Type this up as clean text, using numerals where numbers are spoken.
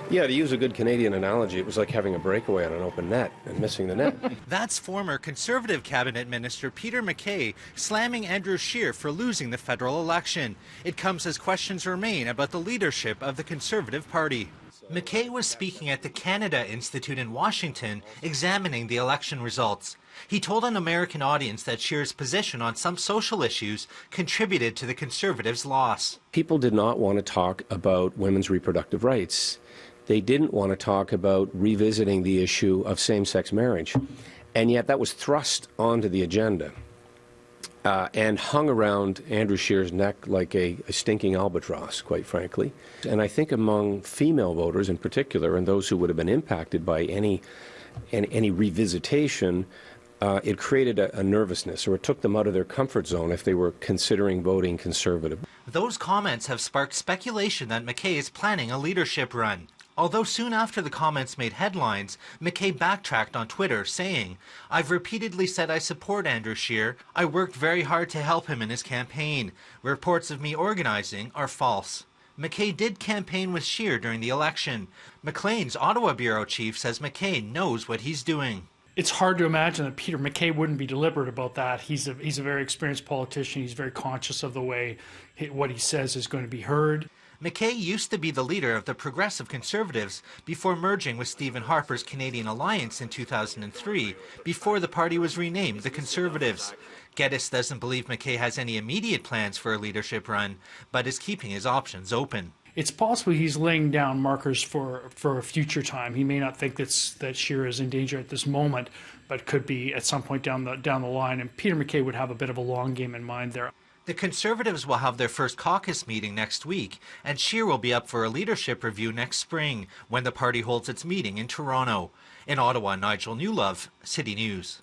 Yeah, to use a good Canadian analogy, it was like having a breakaway on an open net and missing the net. That's former Conservative Cabinet Minister Peter MacKay slamming Andrew Scheer for losing the federal election. It comes as questions remain about the leadership of the Conservative Party. MacKay was speaking at the Canada Institute in Washington, examining the election results. He told an American audience that Scheer's position on some social issues contributed to the Conservatives' loss. People did not want to talk about women's reproductive rights. They didn't want to talk about revisiting the issue of same-sex marriage. And yet that was thrust onto the agenda and hung around Andrew Scheer's neck like a stinking albatross, quite frankly. And I think among female voters in particular, and those who would have been impacted by any revisitation, it created a nervousness, or it took them out of their comfort zone if they were considering voting Conservative. Those comments have sparked speculation that MacKay is planning a leadership run. Although soon after the comments made headlines, MacKay backtracked on Twitter, saying, "I've repeatedly said I support Andrew Scheer. I worked very hard to help him in his campaign. Reports of me organizing are false." MacKay did campaign with Scheer during the election. Maclean's Ottawa bureau chief says MacKay knows what he's doing. It's hard to imagine that Peter MacKay wouldn't be deliberate about that. He's a very experienced politician. He's very conscious of the way what he says is going to be heard. MacKay used to be the leader of the Progressive Conservatives before merging with Stephen Harper's Canadian Alliance in 2003, before the party was renamed the Conservatives. Geddes doesn't believe MacKay has any immediate plans for a leadership run, but is keeping his options open. It's possible he's laying down markers for a future time. He may not think that Scheer is in danger at this moment, but could be at some point down the line. And Peter MacKay would have a bit of a long game in mind there. The Conservatives will have their first caucus meeting next week, and Scheer will be up for a leadership review next spring when the party holds its meeting in Toronto. In Ottawa, Nigel Newlove, City News.